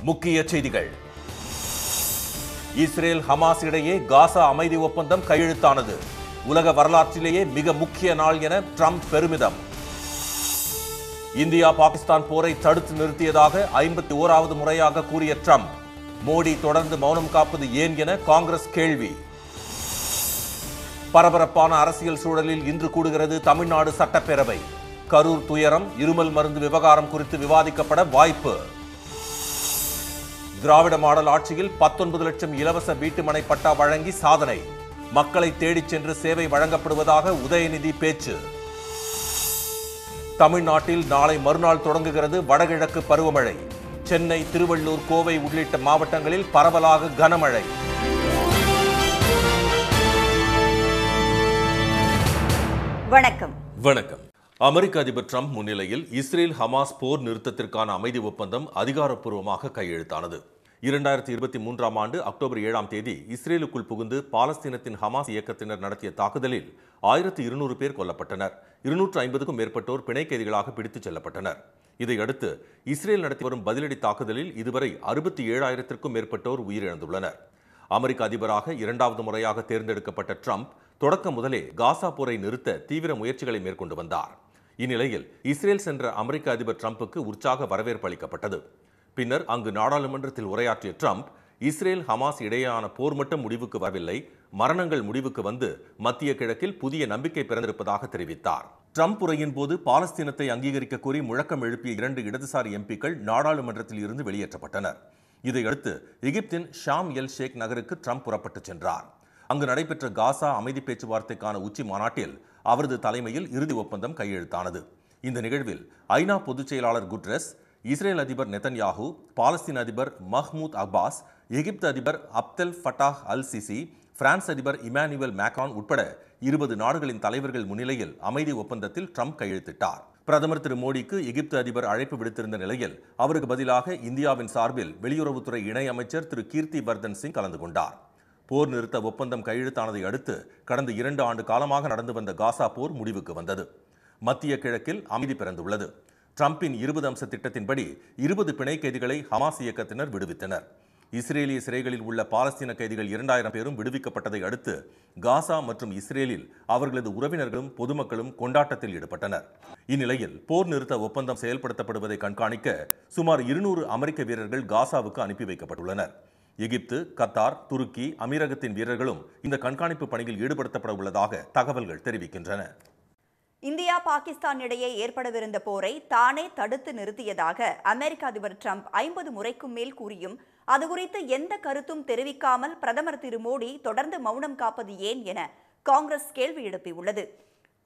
முக்கிய செய்திகள். Israel Hamas இடையே காசா அமைதி ஒப்பந்தம் கையெழுத்தானது. உலக வரலாற்றிலேயே மிக முக்கிய நாள் என ட்ரம்ப் பெருமிதம். இந்தியா பாகிஸ்தான் போரை தடுத்து நிறுத்தியதாக 51வது முறையாக கூறிய ட்ரம்ப், மோடி தொடர்ந்து மௌனம் காப்பது ஏன் என காங்கிரஸ் கேள்வி. பரபரப்பான அரசியல் சூழலில் இன்று கூடுகிறது தமிழ்நாடு சட்டப்பேரவை. கரூர் துயரம், இருமல் மருந்து விவகாரம் குறித்து விவாதிக்கப்பட வாய்ப்பு. திராவிட மாடல் ஆட்சியில் 19 லட்சம் இலவச வீட்டுமனை பட்டா வழங்கி சாதனை. மக்களை தேடிச் சென்று சேவை வழங்கப்படுவதாக உதயநிதி பேச்சு. தமிழ்நாட்டில் நாளை மறுநாள் தொடங்குகிறது வடகிழக்கு பருவமழை. சென்னை, திருவள்ளூர், கோவை உள்ளிட்ட மாவட்டங்களில் பரவலாக கனமழை. வணக்கம். அமெரிக்க அதிபர் ட்ரம்ப் முன்னிலையில் இஸ்ரேல் ஹமாஸ் போர் நிறுத்தத்திற்கான அமைதி ஒப்பந்தம் அதிகாரப்பூர்வமாக கையெழுத்தானது. 2023ஆம் ஆண்டு அக்டோபர் 7ஆம் தேதி இஸ்ரேலுக்குள் புகுந்து பாலஸ்தீனத்தின் ஹமாஸ் இயக்கத்தினர் நடத்திய தாக்குதலில் 1200 பேர் கொல்லப்பட்டனர். 250க்கும் மேற்பட்டோர் பிணை கைதிகளாக பிடித்துச் செல்லப்பட்டனர். இதையடுத்து இஸ்ரேல் நடத்தி வரும் பதிலடி தாக்குதலில் இதுவரை 67,000க்கும் மேற்பட்டோர் உயிரிழந்துள்ளனர். அமெரிக்க அதிபராக 2வது முறையாக தேர்ந்தெடுக்கப்பட்ட ட்ரம்ப் தொடக்கம் முதலே காசா போரை நிறுத்த தீவிர முயற்சிகளை மேற்கொண்டு வந்தார். இந்நிலையில் இஸ்ரேல் சென்ற அமெரிக்க அதிபர் ட்ரம்புக்கு உற்சாக வரவேற்பு அளிக்கப்பட்டது. பின்னர் அங்கு நாடாளுமன்றத்தில் உரையாற்றிய ட்ரம்ப், இஸ்ரேல் ஹமாஸ் இடையேயான போர் மட்டும் முடிவுக்கு வரவில்லை, மரணங்கள் முடிவுக்கு வந்து மத்திய கிழக்கில் புதிய நம்பிக்கை பிறந்திருப்பதாக தெரிவித்தார். ட்ரம்ப் உரையின் போது பாலஸ்தீனத்தை அங்கீகரிக்க கோரி முழக்கம் எழுப்பிய 2 இடதுசாரி எம்பிக்கள் நாடாளுமன்றத்தில் இருந்து வெளியேற்றப்பட்டனர். இதையடுத்து எகிப்தின் ஷாம் எல் ஷேக் நகருக்கு ட்ரம்ப் புறப்பட்டுச் சென்றார். அங்கு நடைபெற்ற காசா அமைதி பேச்சுவார்த்தைக்கான உச்சி மாநாட்டில் அவரது தலைமையில் இறுதி ஒப்பந்தம் கையெழுத்தானது. இந்த நிகழ்வில் ஐநா பொதுச் செயலாளர் குட்ரஸ், இஸ்ரேல் அதிபர் நெதன்யாஹூ, பாலஸ்தீன அதிபர் மஹ்மூத் அப்பாஸ், எகிப்து அதிபர் அப்தெல் ஃபட்டாஹ் அல் சிசி, பிரான்ஸ் அதிபர் இமானுவேல் மேக்ரான் உட்பட 20 நாடுகளின் தலைவர்கள் முன்னிலையில் அமைதி ஒப்பந்தத்தில் ட்ரம்ப் கையெழுத்திட்டார். பிரதமர் திரு மோடிக்கு எகிப்து அதிபர் அழைப்பு விடுத்திருந்த நிலையில் அவருக்கு பதிலாக இந்தியாவின் சார்பில் வெளியுறவுத்துறை இணை அமைச்சர் திரு கீர்த்தி வர்தன் சிங் கலந்து கொண்டார். போர் நிறுத்த ஒப்பந்தம் கையெழுத்தானதை அடுத்து கடந்த 2 ஆண்டு காலமாக நடந்து வந்த காசா போர் முடிவுக்கு வந்தது. மத்திய கிழக்கில் அமைதி பிறந்துள்ளது. ட்ரம்பின் 20 அம்ச திட்டத்தின்படி 20 பிணை கைதிகளை ஹமாஸ் இயக்கத்தினர் விடுவித்தனர். இஸ்ரேலிய சிறைகளில் உள்ள பாலஸ்தீன கைதிகள் 2000 பேரும் விடுவிக்கப்பட்டதை அடுத்து காசா மற்றும் இஸ்ரேலில் அவர்களது உறவினர்களும் பொதுமக்களும் கொண்டாட்டத்தில் ஈடுபட்டனர். இந்நிலையில் போர் நிறுத்த ஒப்பந்தம் செயல்படுத்தப்படுவதை கண்காணிக்க சுமார் 200 அமெரிக்க வீரர்கள் காசாவுக்கு அனுப்பி வைக்கப்பட்டுள்ளனர். எகிப்து, கத்தார், துருக்கி, அமீரகத்தின் வீரர்களும் இந்த கண்காணிப்பு பணியில் ஈடுபடுத்தப்பட உள்ளதாக தகவல்கள் தெரிவிக்கின்றன. இந்தியா பாகிஸ்தான் இடையே ஏற்படவிருந்த போரை தானே தடுத்து நிறுத்தியதாக அமெரிக்க அதிபர் ட்ரம்ப் 50 முறைக்கும் மேல் கூறியும் அது குறித்து எந்த கருத்தும் தெரிவிக்காமல் பிரதமர் திரு மோடி தொடர்ந்து மௌனம் காப்பது ஏன் என காங்கிரஸ் கேள்வி எழுப்பியுள்ளது.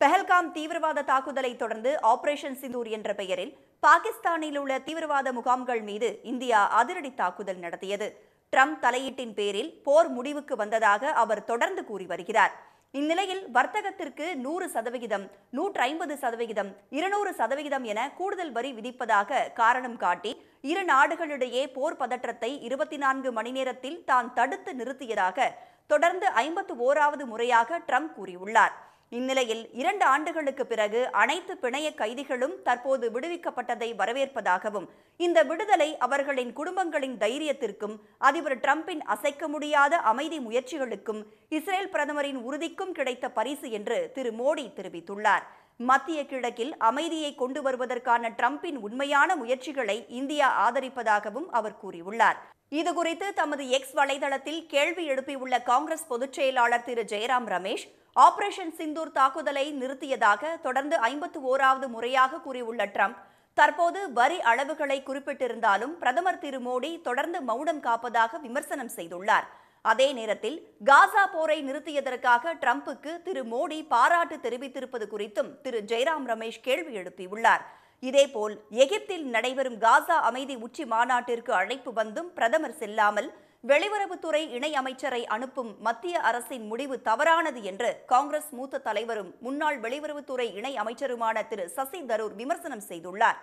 பெஹல்காம் தீவிரவாத தாக்குதலை தொடர்ந்து ஆபரேஷன் சிந்தூர் என்ற பெயரில் பாகிஸ்தானில் உள்ள தீவிரவாத முகாம்கள் மீது இந்தியா அதிரடி தாக்குதல் நடத்தியது. ட்ரம்ப் தலையீட்டின் பேரில் போர் முடிவுக்கு வந்ததாக அவர் தொடர்ந்து கூறி வருகிறார். இந்நிலையில் வர்த்தகத்திற்கு 100%, 150%, 200% என கூடுதல் வரி விதிப்பதாக காரணம் காட்டி இரு நாடுகளிடையே போர் பதற்றத்தை 24 மணி நேரத்தில் தான் தடுத்து நிறுத்தியதாக தொடர்ந்து 51வது முறையாக ட்ரம்ப் கூறியுள்ளார். இந்நிலையில் 2 ஆண்டுகளுக்கு பிறகு அனைத்து பிணைய கைதிகளும் தற்போது விடுவிக்கப்பட்டதை வரவேற்பதாகவும் இந்த விடுதலை அவர்களின் குடும்பங்களின் தைரியத்திற்கும் அதிபர் ட்ரம்பின் அசைக்க முடியாத அமைதி முயற்சிகளுக்கும் இஸ்ரேல் பிரதமரின் உறுதிக்கும் கிடைத்த பரிசு என்று திரு மோடி தெரிவித்துள்ளார். மத்திய கிழக்கில் அமைதியை கொண்டு வருவதற்கான ட்ரம்பின் உண்மையான முயற்சிகளை இந்தியா ஆதரிப்பதாகவும் அவர் கூறியுள்ளார். இதுகுறித்து தமது எக்ஸ் வலைதளத்தில் கேள்வி எழுப்பியுள்ள காங்கிரஸ் பொதுச் செயலாளர் திரு ஜெயராம் ரமேஷ், ஆபரேஷன் சிந்தூர் தாக்குதலை நிறுத்தியதாக தொடர்ந்து 51வது முறையாக கூறியுள்ள ட்ரம்ப் தற்போது வரி அளவுகளை குறிப்பிட்டிருந்தாலும் பிரதமர் திரு மோடி தொடர்ந்து மௌனம் காப்பதாக விமர்சனம் செய்துள்ளார். அதே நேரத்தில் காசா போரை நிறுத்தியதற்காக ட்ரம்புக்கு திரு மோடி பாராட்டு தெரிவித்திருப்பது குறித்தும் திரு ஜெயராம் ரமேஷ் கேள்வி எழுப்பியுள்ளார். இதேபோல் எகிப்தில் நடைபெறும் காசா அமைதி உச்சி மாநாட்டிற்கு அழைப்பு வந்தும் பிரதமர் செல்லாமல் வெளியுறவுத்துறை இணை அமைச்சரை அனுப்பும் மத்திய அரசின் முடிவு தவறானது என்று காங்கிரஸ் மூத்த தலைவரும் முன்னாள் வெளியுறவுத்துறை இணை அமைச்சருமான திரு சசி தரூர் விமர்சனம் செய்துள்ளார்.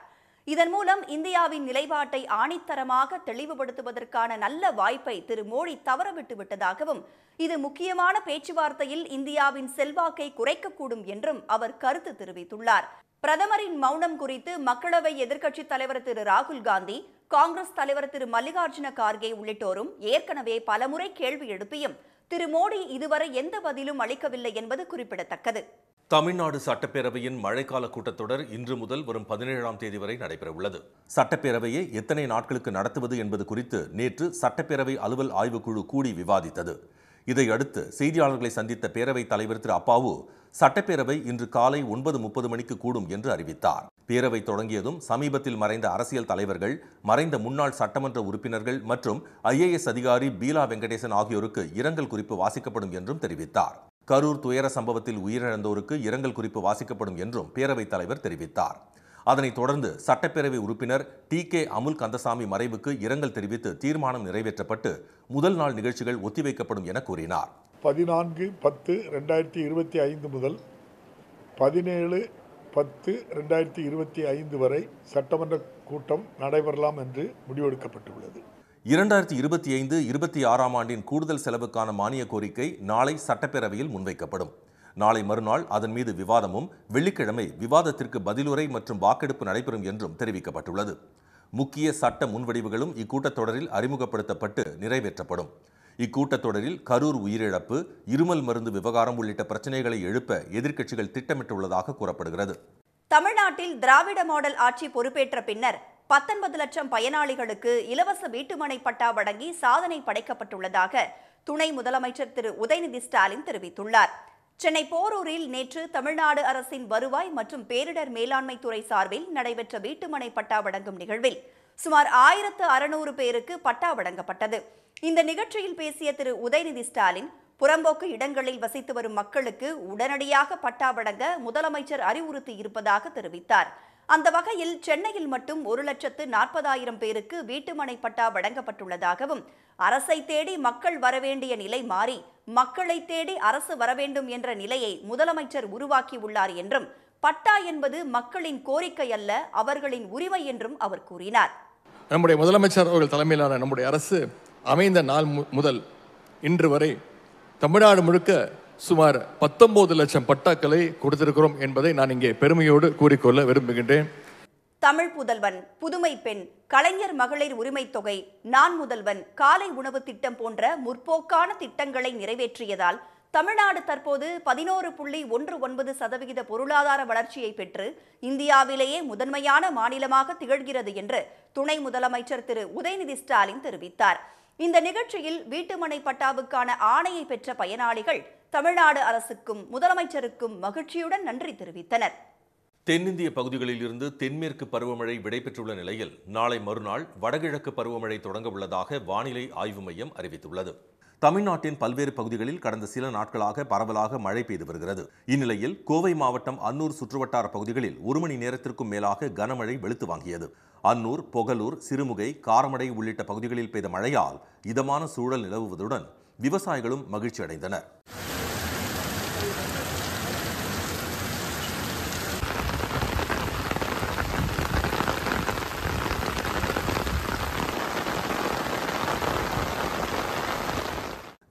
இதன் மூலம் இந்தியாவின் நிலைப்பாட்டை ஆணித்தரமாக தெளிவுபடுத்துவதற்கான நல்ல வாய்ப்பை திரு மோடி தவறவிட்டு விட்டதாகவும் இது முக்கியமான பேச்சுவார்த்தையில் இந்தியாவின் செல்வாக்கை குறைக்கக்கூடும் என்றும் அவர் கருத்து தெரிவித்துள்ளார். பிரதமரின் மௌனம் குறித்து மக்களவை எதிர்க்கட்சித் தலைவர் திரு ராகுல் காந்தி காங்கிரஸ் தலைவர் திரு மல்லிகார்ஜுன கார்கே உள்ளிட்டோரும் ஏற்கனவே பலமுறை கேள்வி எழுப்பியும் திரு மோடி இதுவரை எந்த பதிலும் அளிக்கவில்லை என்பது குறிப்பிடத்தக்கது. தமிழ்நாடு சட்டப்பேரவையின் மழைக்கால கூட்டத்தொடர் இன்று முதல் வரும் 17ஆம் தேதி வரை நடைபெறவுள்ளது. சட்டப்பேரவையை எத்தனை நாட்களுக்கு நடத்துவது என்பது குறித்து நேற்று சட்டப்பேரவை அலுவல் ஆய்வுக்குழு கூடி விவாதித்தது. இதையடுத்து செய்தியாளர்களை சந்தித்த பேரவைத் தலைவர் திரு அப்பாவு சட்டப்பேரவை இன்று காலை 9:30 மணிக்கு கூடும் என்று அறிவித்தார். பேரவை தொடங்கியதும் சமீபத்தில் மறைந்த அரசியல் தலைவர்கள், மறைந்த முன்னாள் சட்டமன்ற உறுப்பினர்கள் மற்றும் IAS அதிகாரி பீலா வெங்கடேசன் ஆகியோருக்கு இரங்கல் குறிப்பு வாசிக்கப்படும் என்றும் தெரிவித்தார். கரூர் துயர சம்பவத்தில் உயிரிழந்தோருக்கு இரங்கல் குறிப்பு வாசிக்கப்படும் என்றும் பேரவைத் தலைவர் தெரிவித்தார். அதனைத் தொடர்ந்து சட்டப்பேரவை உறுப்பினர் TK அமுல் கந்தசாமி மறைவுக்கு இரங்கல் தெரிவித்து தீர்மானம் நிறைவேற்றப்பட்டு முதல் நாள் நிகழ்ச்சிகள் ஒத்திவைக்கப்படும் என கூறினார். 14/10/2025 முதல் 17/10/2025 வரை சட்டமன்ற கூட்டம் நடைபெறலாம் என்று முடிவெடுக்கப்பட்டுள்ளது. 2025-26ஆம் ஆண்டின் கூடுதல் செலவுக்கான மானிய கோரிக்கை நாளை சட்டப்பேரவையில் முன்வைக்கப்படும். நாளை மறுநாள் அதன் மீது விவாதமும், வெள்ளிக்கிழமை விவாதத்திற்கு பதிலுரை மற்றும் வாக்கெடுப்பு நடைபெறும் என்றும் தெரிவிக்கப்பட்டுள்ளது. முக்கிய சட்ட முன்வடிவுகளும் இக்கூட்டத்தொடரில் அறிமுகப்படுத்தப்பட்டு நிறைவேற்றப்படும். இக்கூட்டத்தொடரில் கரூர் உயிரிழப்பு, இருமல் மருந்து விவகாரம் உள்ளிட்ட பிரச்சனைகளை எழுப்ப எதிர்க்கட்சிகள் திட்டமிட்டுள்ளதாக கூறப்படுகிறது. தமிழ்நாட்டில் திராவிட மாடல் ஆட்சி பொறுப்பேற்ற பின்னர் 19 லட்சம் பயனாளிகளுக்கு இலவச வீட்டுமனை பட்டா வழங்கி சாதனை படைக்கப்பட்டுள்ளதாக துணை முதலமைச்சர் திரு உதயநிதி ஸ்டாலின் தெரிவித்துள்ளார். சென்னை போரூரில் நேற்று தமிழ்நாடு அரசின் வருவாய் மற்றும் பேரிடர் மேலாண்மை துறை சார்பில் நடைபெற்ற வீட்டுமனை பட்டா வழங்கும் நிகழ்வில் சுமார் 1600 பேருக்கு பட்டா வழங்கப்பட்டது. இந்த நிகழ்ச்சியில் பேசிய திரு உதயநிதி ஸ்டாலின், புறம்போக்கு இடங்களில் வசித்து வரும் மக்களுக்கு உடனடியாக பட்டா வழங்க முதலமைச்சர் அறிவுறுத்தி இருப்பதாக தெரிவித்தார். அந்த வகையில் சென்னையில் மட்டும் 1,40,000 பேருக்கு வீட்டுமனை பட்டா வழங்கப்பட்டுள்ளதாகவும், அரசை தேடி மக்கள் வரவேண்டிய நிலை மாறி மக்களை தேடி அரசு வரவேண்டும் என்ற நிலையை முதலமைச்சர் உருவாக்கியுள்ளார் என்றும், பட்டா என்பது மக்களின் கோரிக்கை அல்ல, அவர்களின் உரிமை என்றும் அவர் கூறினார். நம்முடைய முதலமைச்சர் அவர்கள் தலைமையிலான நம்முடைய அரசு அமைந்த நாள் முதல் இன்று வரை தமிழ்நாடு முழுக்க சுமார் 19 லட்சம் பட்டாக்களை கொடுத்திருக்கிறோம் என்பதை நான் இங்கே பெருமையோடு கூறிக்கொள்ள விரும்புகின்றேன். தமிழ் புதல்வன், புதுமை பெண், கலைஞர் மகளிர் உரிமை தொகை, நான் முதல்வன், காலை உணவு திட்டம் போன்ற முற்போக்கான திட்டங்களை நிறைவேற்றியதால் தமிழ்நாடு தற்போது 11.19% பொருளாதார வளர்ச்சியை பெற்று இந்தியாவிலேயே முதன்மையான மாநிலமாக திகழ்கிறது என்று துணை முதலமைச்சர் திரு உதயநிதி ஸ்டாலின் தெரிவித்தார். இந்த நிகழ்ச்சியில் வீட்டுமனை பட்டாவுக்கான ஆணையை பெற்ற பயனாளிகள் தமிழ்நாடு அரசுக்கும் முதலமைச்சருக்கும் மகிழ்ச்சியுடன் நன்றி தெரிவித்தனர். தென்னிந்திய பகுதிகளில் இருந்து தென்மேற்கு பருவமழை விடைபெற்றுள்ள நிலையில் நாளை மறுநாள் வடகிழக்கு பருவமழை தொடங்க உள்ளதாக வானிலை ஆய்வு மையம் அறிவித்துள்ளது. தமிழ்நாட்டின் பல்வேறு பகுதிகளில் கடந்த சில நாட்களாக பரவலாக மழை பெய்து வருகிறது. இந்நிலையில் கோவை மாவட்டம் அன்னூர் சுற்றுவட்டார பகுதிகளில் 1 மணி நேரத்திற்கும் மேலாக கனமழை வெளுத்து வாங்கியது. அன்னூர், பொகலூர், சிறுமுகை, காரமடை உள்ளிட்ட பகுதிகளில் பெய்த மழையால் இதமான சூழல் நிலவுவதுடன் விவசாயிகளும் மகிழ்ச்சி அடைந்தனர்.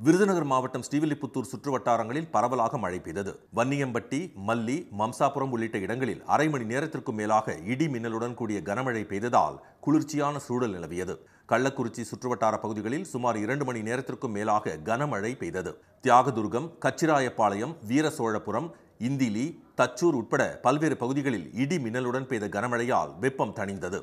விருதுநகர் மாவட்டம் ஸ்ரீவில்லிபுத்தூர் சுற்றுவட்டாரங்களில் பரவலாக மழை பெய்தது. வன்னியம்பட்டி, மல்லி, மம்சாபுரம் உள்ளிட்ட இடங்களில் அரை மணி நேரத்திற்கும் மேலாக இடி மின்னலுடன் கூடிய கனமழை பெய்ததால் குளிர்ச்சியான சூழல் நிலவியது. கள்ளக்குறிச்சி சுற்றுவட்டார பகுதிகளில் சுமார் 2 மணி நேரத்திற்கும் மேலாக கனமழை பெய்தது. தியாகதுர்கம், கச்சிராயப்பாளையம், வீரசோழபுரம், இந்திலி, தச்சூர் உட்பட பல்வேறு பகுதிகளில் இடி மின்னலுடன் பெய்த கனமழையால் வெப்பம் தணிந்தது.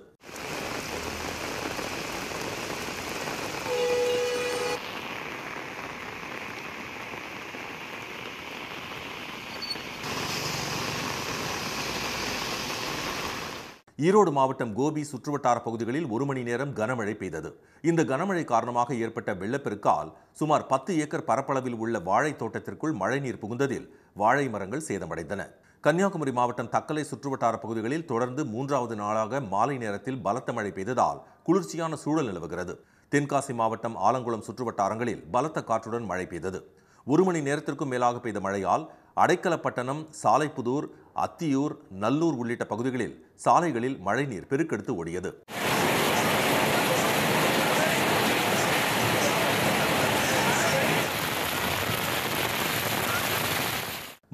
ஈரோடு மாவட்டம் கோபி சுற்றுவட்டார பகுதிகளில் 1 மணி நேரம் கனமழை பெய்தது. இந்த கனமழை காரணமாக ஏற்பட்ட வெள்ளப்பெருக்கால் சுமார் 10 ஏக்கர் பரப்பளவில் உள்ள வாழை தோட்டத்திற்குள் மழைநீர் புகுந்ததில் வாழை மரங்கள் சேதமடைந்தன. கன்னியாகுமரி மாவட்டம் தக்கலை சுற்றுவட்டார பகுதிகளில் தொடர்ந்து 3வது நாளாக மாலை நேரத்தில் பலத்த மழை பெய்ததால் குளிர்ச்சியான சூழல் நிலவுகிறது. தென்காசி மாவட்டம் ஆலங்குளம் சுற்றுவட்டாரங்களில் பலத்த காற்றுடன் மழை பெய்தது. 1 மணி நேரத்திற்கும் மேலாக பெய்த மழையால் அடைக்கலப்பட்டணம், சாலைப்புதூர், அத்தியூர், நல்லூர் உள்ளிட்ட பகுதிகளில் சாலைகளில் மழைநீர் பெருக்கெடுத்து ஓடியது.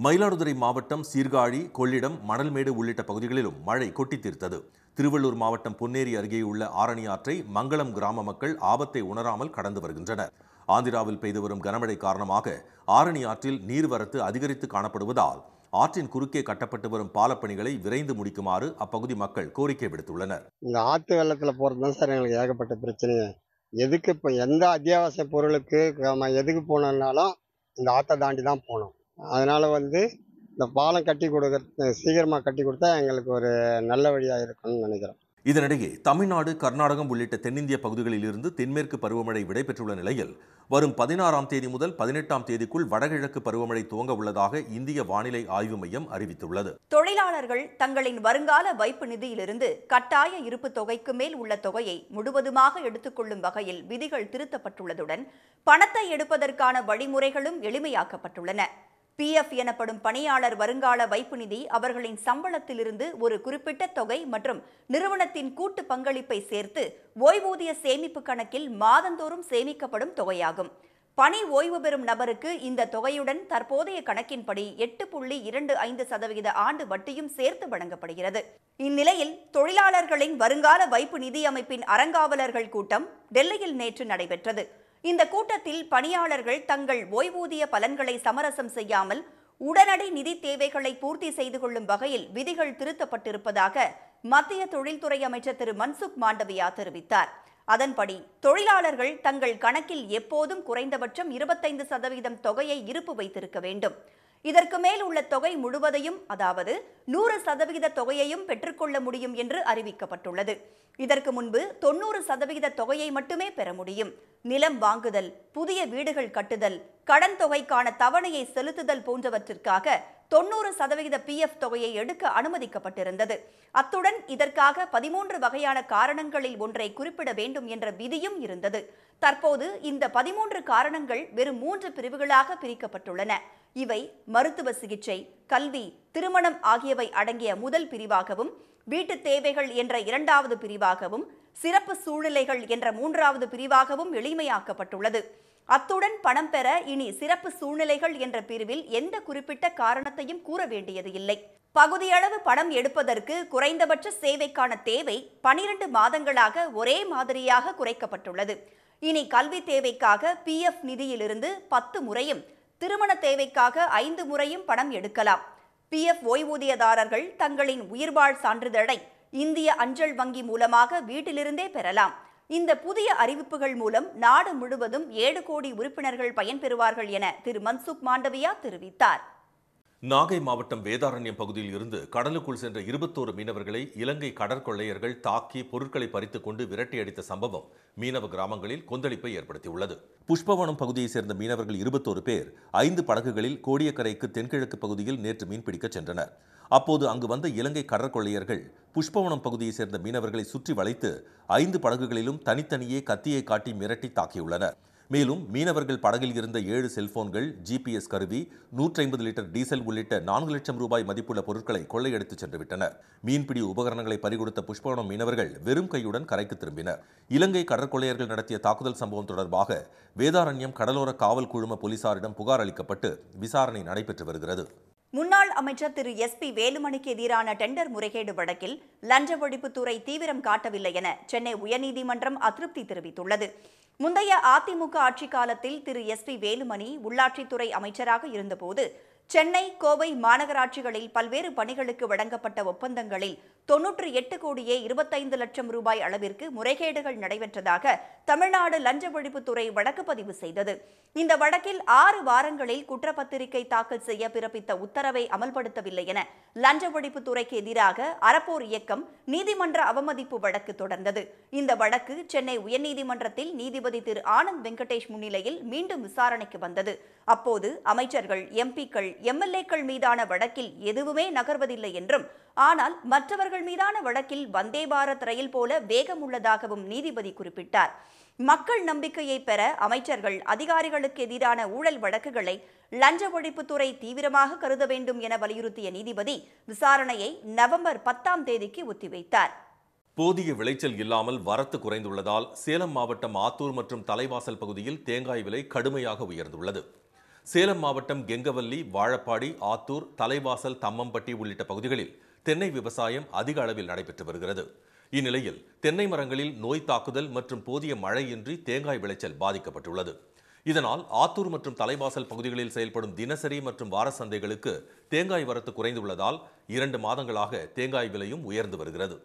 மயிலாடுதுறை மாவட்டம் சீர்காழி, கொள்ளிடம், மணல்மேடு உள்ளிட்ட பகுதிகளிலும் மழை கொட்டி தீர்த்தது. திருவள்ளூர் மாவட்டம் பொன்னேரி அருகே உள்ள ஆரணி ஆற்றை மங்களம் கிராம மக்கள் ஆபத்தை உணராமல் கடந்து வருகின்றனர். ஆந்திராவில் பெய்து வரும் கனமழை காரணமாக ஆரணி ஆற்றில் நீர்வரத்து அதிகரித்து காணப்படுவதால் ஆற்றின் குறுக்கே கட்டப்பட்டு வரும் பாலப்பணிகளை விரைந்து முடிக்குமாறு அப்பகுதி மக்கள் கோரிக்கை விடுத்துள்ளனர். இந்த ஆற்று வெள்ளத்தில் போகிறது தான் சார் எங்களுக்கு ஏகப்பட்ட பிரச்சனையே. எதுக்கு இப்போ எந்த அத்தியாவசிய பொருளுக்கு நம்ம எதுக்கு போனோம்னாலும் இந்த ஆற்றை தாண்டி தான் போகணும். அதனால் இந்த பாலம் கட்டி சீக்கிரமாக கட்டி கொடுத்தா எங்களுக்கு ஒரு நல்ல வழியாக இருக்கும்னு நினைக்கிறோம். இதனிடையே தமிழ்நாடு, கர்நாடகம் உள்ளிட்ட தென்னிந்திய பகுதிகளில் இருந்து தென்மேற்கு பருவமழை விடைபெற்றுள்ள நிலையில் வரும் 16ஆம் தேதி முதல் 18ஆம் தேதிக்குள் வடகிழக்கு பருவமழை துவங்க உள்ளதாக இந்திய வானிலை ஆய்வு மையம் அறிவித்துள்ளது. தொழிலாளர்கள் தங்களின் வருங்கால வைப்பு நிதியிலிருந்து கட்டாய இருப்பு தொகைக்கு மேல் உள்ள தொகையை முழுவதுமாக எடுத்துக்கொள்ளும் வகையில் விதிகள் திருத்தப்பட்டுள்ளதுடன் பணத்தை எடுப்பதற்கான வழிமுறைகளும் எளிமையாக்கப்பட்டுள்ளன. PF எனப்படும் பணியாளர் வருங்கால வைப்பு நிதி அவர்களின் சம்பளத்திலிருந்து ஒரு குறிப்பிட்ட தொகை மற்றும் நிறுவனத்தின் கூட்டு பங்களிப்பை சேர்த்து ஓய்வூதிய சேமிப்பு கணக்கில் மாதந்தோறும் சேமிக்கப்படும் தொகையாகும். பணி ஓய்வு பெறும் நபருக்கு இந்த தொகையுடன் தற்போதைய கணக்கின்படி 8.25% ஆண்டு வட்டியும் சேர்த்து வழங்கப்படுகிறது. இந்நிலையில் தொழிலாளர்களின் வருங்கால வைப்பு நிதி அமைப்பின் அறங்காவலர்கள் கூட்டம் டெல்லியில் நேற்று நடைபெற்றது. இந்த கூட்டத்தில் பணியாளர்கள் தங்கள் ஓய்வூதிய பலன்களை சமரசம் செய்யாமல் உடனடி நிதி தேவைகளை பூர்த்தி செய்து கொள்ளும் வகையில் விதிகள் திருத்தப்பட்டிருப்பதாக மத்திய தொழில்துறை அமைச்சர் திரு மன்சுக் மாண்டவியா தெரிவித்தார். அதன்படி தொழிலாளர்கள் தங்கள் கணக்கில் எப்போதும் குறைந்தபட்சம் 25% தொகையை இருப்பு வைத்திருக்க வேண்டும். இதற்கு மேல் உள்ள தொகை முழுவதையும், அதாவது 100% தொகையையும் பெற்றுக்கொள்ள முடியும் என்று அறிவிக்கப்பட்டுள்ளது. இதற்கு முன்பு 90% தொகையை மட்டுமே பெற முடியும். நிலம் வாங்குதல், புதிய வீடுகள் கட்டுதல், கடன் தொகைக்கான தவணையை செலுத்துதல் போன்றவற்றிற்காக 90% PF தொகையை எடுக்க அனுமதிக்கப்பட்டிருந்தது. அத்துடன் இதற்காக 13 வகையான காரணங்களில் ஒன்றை குறிப்பிட வேண்டும் என்ற விதியும் இருந்தது. தற்போது இந்த 13 காரணங்கள் வெறும் 3 பிரிவுகளாக பிரிக்கப்பட்டுள்ளன. இவை மருத்துவ சிகிச்சை, கல்வி, திருமணம் ஆகியவை அடங்கிய முதல் பிரிவாகவும், வீட்டு தேவைகள் என்ற 2வது பிரிவாகவும், சிறப்பு சூழ்நிலைகள் என்ற 3வது பிரிவாகவும் எளிமையாக்கப்பட்டுள்ளது. அத்துடன் பணம் பெற இனி சிறப்பு சூழ்நிலைகள் என்ற பிரிவில் எந்த குறிப்பிட்ட காரணத்தையும் கூற வேண்டியது இல்லை. பகுதியளவு பணம் எடுப்பதற்கு குறைந்தபட்ச சேவைக்கான தேவை 12 மாதங்களாக ஒரே மாதிரியாக குறைக்கப்பட்டுள்ளது. இனி கல்வி தேவைக்காக PF நிதியிலிருந்து 10 முறையும், திருமண தேவைக்காக 5 முறையும் பணம் எடுக்கலாம். PF ஓய்வூதியதாரர்கள் தங்களின் உயிர்வாழ் சான்றிதழை இந்திய அஞ்சல் வங்கி மூலமாக வீட்டிலிருந்தே பெறலாம். இந்த புதிய அறிவிப்புகள் மூலம் நாடு முழுவதும் 7 கோடி உறுப்பினர்கள் பயன்பெறுவார்கள் என திரு மன்சுக் மாண்டவியா தெரிவித்தார். நாகை மாவட்டம் வேதாரண்யம் பகுதியில் இருந்து கடலுக்குள் சென்ற 21 மீனவர்களை இலங்கை கடற்கொள்ளையர்கள் தாக்கி பொருட்களை பறித்துக் கொண்டு விரட்டியடித்த சம்பவம் மீனவ கிராமங்களில் கொந்தளிப்பை ஏற்படுத்தியுள்ளது. புஷ்பவனம் பகுதியைச் சேர்ந்த மீனவர்கள் 21 பேர் 5 படகுகளில் கோடியக்கரைக்கு தென்கிழக்கு பகுதியில் நேற்று மீன்பிடிக்க சென்றனர். அப்போது அங்கு வந்த இலங்கை கடற்கொள்ளையர்கள் புஷ்பவனம் பகுதியைச் சேர்ந்த மீனவர்களை சுற்றி வளைத்து 5 படகுகளிலும் தனித்தனியே கத்தியை காட்டி மிரட்டி தாக்கியுள்ளனர். மேலும் மீனவர்கள் படகில் இருந்த 7 செல்போன்கள், GPS கருவி, 150 லிட்டர் டீசல் உள்ளிட்ட 4 லட்சம் ரூபாய் மதிப்புள்ள பொருட்களை கொள்ளையடித்து சென்று விட்டனர். மீன்பிடி உபகரணங்களை பறிகொடுத்த புஷ்பவனம் மீனவர்கள் வெறும் கையுடன் கரைக்கு திரும்பினர். இலங்கை கடற்கொள்ளையர்கள் நடத்திய தாக்குதல் சம்பவம் தொடர்பாக வேதாரண்யம் கடலோர காவல் குழும போலீசாரிடம் புகார் அளிக்கப்பட்டு விசாரணை நடைபெற்று வருகிறது. முன்னாள் அமைச்சர் திரு SP வேலுமணிக்கு எதிரான டெண்டர் முறைகேடு வழக்கில் லஞ்ச ஒழிப்புத்துறை தீவிரம் காட்டவில்லை என சென்னை உயர்நீதிமன்றம் அதிருப்தி தெரிவித்துள்ளது. முந்தைய அதிமுக ஆட்சி காலத்தில் திரு SP வேலுமணி உள்ளாட்சித்துறை அமைச்சராக இருந்தபோது சென்னை, கோவை மாநகராட்சிகளில் பல்வேறு பணிகளுக்கு வழங்கப்பட்ட ஒப்பந்தங்களில் 98 கோடியே 25 லட்சம் ரூபாய் அளவிற்கு முறைகேடுகள் நடைபெற்றதாக தமிழ்நாடு லஞ்ச ஒழிப்புத்துறை வழக்கு பதிவு செய்தது. இந்த வழக்கில் 6 வாரங்களில் குற்றப்பத்திரிகை தாக்கல் செய்ய பிறப்பித்த உத்தரவை அமல்படுத்தவில்லை என லஞ்ச ஒழிப்புத்துறைக்கு எதிராக அறப்போர் இயக்கம் நீதிமன்ற அவமதிப்பு வழக்கு தொடர்ந்தது. இந்த வழக்கு சென்னை உயர்நீதிமன்றத்தில் நீதிபதி திரு ஆனந்த் வெங்கடேஷ் முன்னிலையில் மீண்டும் விசாரணைக்கு வந்தது. அப்போது அமைச்சர்கள், MPக்கள், MLAக்கள் மீதான வழக்கில் எதுவுமே நகர்வதில்லை என்றும், ஆனால் மற்றவர்கள் மீதான வழக்கில் வந்தே பாரத் ரயில் போல வேகம் உள்ளதாகவும் நீதிபதி குறிப்பிட்டார். மக்கள் நம்பிக்கையை பெற அமைச்சர்கள், அதிகாரிகளுக்கு எதிரான ஊழல் வழக்குகளை லஞ்ச ஒழிப்புத்துறை தீவிரமாக கருத வேண்டும் என வலியுறுத்திய நீதிபதி விசாரணையை நவம்பர் 10ஆம் தேதிக்கு ஒத்திவைத்தார். போதிய விளைச்சல் இல்லாமல் வரத்து குறைந்துள்ளதால் சேலம் மாவட்டம் ஆத்தூர் மற்றும் தலைவாசல் பகுதியில் தேங்காய் விலை கடுமையாக உயர்ந்துள்ளது. சேலம் மாவட்டம் கெங்கவல்லி, வாழப்பாடி, ஆத்தூர், தலைவாசல், தம்மம்பட்டி உள்ளிட்ட பகுதிகளில் தென்னை விவசாயம் அதிக அளவில் நடைபெற்று வருகிறது. இந்நிலையில் தென்னை மரங்களில் நோய் தாக்குதல் மற்றும் போதிய மழையின்றி தேங்காய் விளைச்சல் பாதிக்கப்பட்டுள்ளது. இதனால் ஆத்தூர் மற்றும் தலைவாசல் பகுதிகளில் செயல்படும் தினசரி மற்றும் வார சந்தைகளுக்கு தேங்காய் வரத்து குறைந்துள்ளதால் 2 மாதங்களாக தேங்காய் விலையும் உயர்ந்து வருகிறது.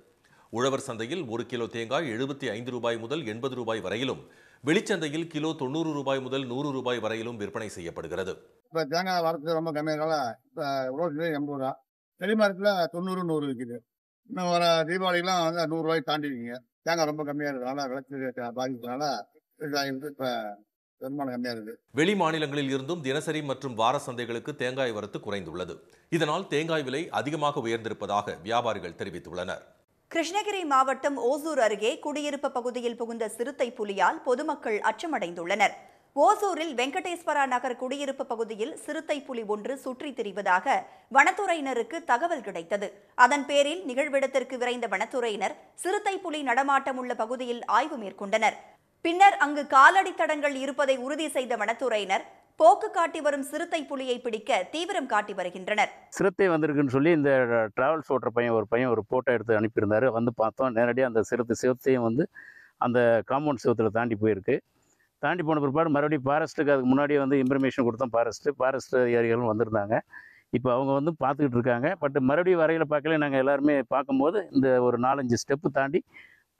உழவர் சந்தையில் 1 கிலோ தேங்காய் 75 ரூபாய் முதல் 80 ரூபாய் வரையிலும், வெளிச்சந்தையில் கிலோ 90 ரூபாய் முதல் 100 ரூபாய் வரையிலும் விற்பனை செய்யப்படுகிறது. இப்போ தேங்காய் வரத்து ரொம்ப கம்மியானால இப்போ ரோட்ல 80 ரூபா, வெளிமரத்தில் 90, 100 விற்கிது. இன்னும் வர தீபாவளிக்கெலாம் வந்து 100 ரூபாய்க்கு தாண்டிடுவீங்க. தேங்காய் ரொம்ப கம்மியாக இருக்கிறதுனால விளைச்சல் பாதிக்கிறதுனால இப்போ வருமானம் கம்மியாக இருக்குது. வெளி மாநிலங்களில் இருந்தும் தினசரி மற்றும் வார சந்தைகளுக்கு தேங்காய் வரத்து குறைந்துள்ளது. இதனால் தேங்காய் விலை அதிகமாக உயர்ந்திருப்பதாக வியாபாரிகள் தெரிவித்துள்ளனர். கிருஷ்ணகிரி மாவட்டம் ஓசூர் அருகே குடியிருப்பு பகுதியில் புகுந்த சிறுத்தை புலியால் பொதுமக்கள் அச்சமடைந்துள்ளனர். ஓசூரில் வெங்கடேஸ்வரா நகர் குடியிருப்பு பகுதியில் சிறுத்தை புலி ஒன்று சுற்றித் திரிவதாக வனத்துறையினருக்கு தகவல் கிடைத்தது. அதன் பேரில் நிகழ்விடத்திற்கு விரைந்த வனத்துறையினர் சிறுத்தை புலி நடமாட்டம் உள்ள பகுதியில் ஆய்வு மேற்கொண்டனர். பின்னர் அங்கு காலடி தடங்கள் இருப்பதை உறுதி செய்த வனத்துறையினர் போக்கு காட்டி வரும் சிறுத்தை புலியை பிடிக்க தீவிரம் காட்டி வருகின்றனர். சிறுத்தை வந்திருக்குன்னு சொல்லி இந்த டிராவல்ஸ் ஓட்டுற பையன் ஒரு போட்டோ எடுத்து அனுப்பியிருந்தாரு. வந்து பார்த்தோம், நேரடியாக அந்த சிறுத்தையும் வந்து அந்த காம்பவுண்ட் சிவத்தில் தாண்டி போயிருக்கு. தாண்டி போன பிற்பாடு மறுபடியும் ஃபாரஸ்ட்டுக்கு அதுக்கு முன்னாடியே வந்து இன்ஃபர்மேஷன் கொடுத்தோம். ஃபாரஸ்ட் அதிகாரிகளும் வந்திருந்தாங்க. இப்போ அவங்க வந்து பார்த்துக்கிட்டு இருக்காங்க. பட் மறுபடியும் வரையில் பார்க்கல. நாங்கள் எல்லாருமே பார்க்கும்போது இந்த ஒரு 4-5 ஸ்டெப்பு தாண்டி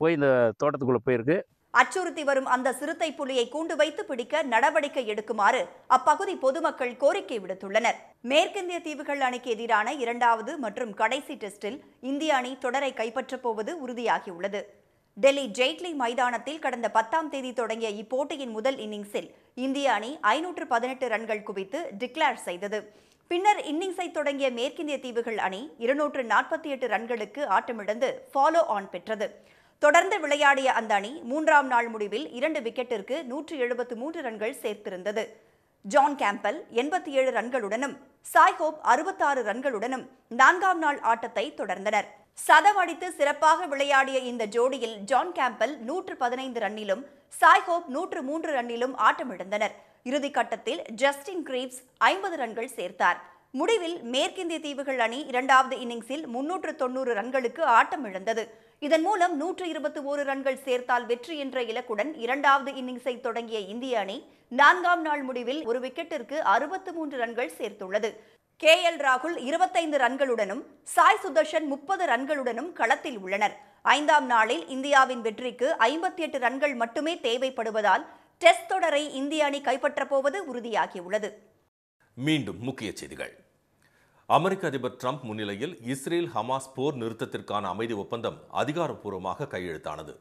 போய் இந்த தோட்டத்துக்குள்ளே போயிருக்கு. அச்சுறுத்தி வரும் அந்த சிறுத்தை புலியை கூண்டு வைத்து பிடிக்க நடவடிக்கை எடுக்குமாறு அப்பகுதி பொதுமக்கள் கோரிக்கை விடுத்துள்ளனர். மேற்கிந்திய தீவுகள் அணிக்கு எதிரான 2வது மற்றும் கடைசி டெஸ்டில் இந்திய அணி தொடரை கைப்பற்றப் போவது உறுதியாகியுள்ளது. டெல்லி ஜெய்ட்லி மைதானத்தில் கடந்த 10ஆம் தேதி தொடங்கிய இப்போட்டியின் முதல் இன்னிங்ஸில் இந்திய அணி 518 ரன்கள் குவித்து டிக்ளேர் செய்தது. பின்னர் இன்னிங்ஸை தொடங்கிய மேற்கிந்திய தீவுகள் அணி 248 ரன்களுக்கு ஆட்டமிழந்து ஃபாலோ ஆன் பெற்றது. தொடர்ந்து விளையாடிய அந்த அணி 3ஆம் நாள் முடிவில் 2 விக்கெட்டிற்கு 173 ரன்கள் சேர்த்திருந்தது. ஜான் கேம்பல் 87 ரன்களுடனும் சாய் ஹோப் 66 ரன்களுடனும் 4ஆம் நாள் ஆட்டத்தை தொடர்ந்தனர். சதம் அடித்து சிறப்பாக விளையாடிய இந்த ஜோடியில் ஜான் கேம்பல் 115 ரன்னிலும் சாய் ஹோப் 103 ரன்னிலும் ஆட்டமிழந்தனர். இறுதிக்கட்டத்தில் ஜஸ்டின் கிரீவ்ஸ் 50 ரன்கள் சேர்த்தார். முடிவில் மேற்கிந்திய தீவுகள் அணி 2வது இன்னிங்ஸில் 390 ரன்களுக்கு ஆட்டமிழந்தது. இதன் மூலம் 121 ரன்கள் சேர்த்தால் வெற்றி என்ற இலக்குடன் 2வது இன்னிங்ஸை தொடங்கிய இந்திய அணி 4ஆம் நாள் முடிவில் ஒரு விக்கெட்டிற்கு 63 ரன்கள் சேர்த்துள்ளது. KL ராகுல் 25 ரன்களுடனும் சாய் சுதர்ஷன் 30 ரன்களுடனும் களத்தில் உள்ளனர். 5ஆம் நாளில் இந்தியாவின் வெற்றிக்கு 58 ரன்கள் மட்டுமே தேவைப்படுவதால் டெஸ்ட் தொடரை இந்திய அணி கைப்பற்றப் போவது உறுதியாகியுள்ளது. மீண்டும் முக்கிய செய்திகள். அமெரிக்க அதிபர் ட்ரம்ப் முன்னிலையில் இஸ்ரேல் ஹமாஸ் போர் நிறுத்தத்திற்கான அமைதி ஒப்பந்தம் அதிகாரப்பூர்வமாக கையெழுத்தானது.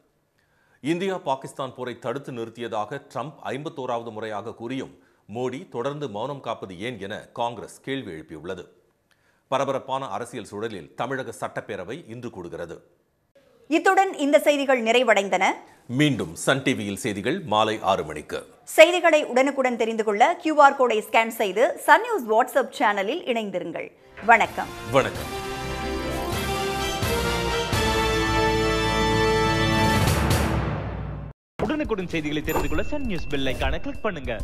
இந்தியா பாகிஸ்தான் போரை தடுத்து நிறுத்தியதாக ட்ரம்ப் 51வது முறையாக கூறியும் மோடி தொடர்ந்து மௌனம் காப்பது ஏன் என காங்கிரஸ் கேள்வி எழுப்பியுள்ளது. பரபரப்பான அரசியல் சூழலில் தமிழக சட்டப்பேரவை இன்று கூடுகிறது. இத்துடன் இந்த செய்திகள் நிறைவடைந்தன. மீண்டும் சன் டிவியில் செய்திகள் மாலை 6 மணிக்கு. செய்திகளை உடனுக்குடன் தெரிந்து கொள்ள QR கோடை ஸ்கேன் செய்து சன் நியூஸ் வாட்ஸ்அப் சேனலில் இணைந்திருங்கள். வணக்கம். வணக்கம். உடனுக்குடன் செய்திகளை தெரிந்து கொள்ள சன் நியூஸ் பெல் ஐகானை கிளிக் பண்ணுங்க.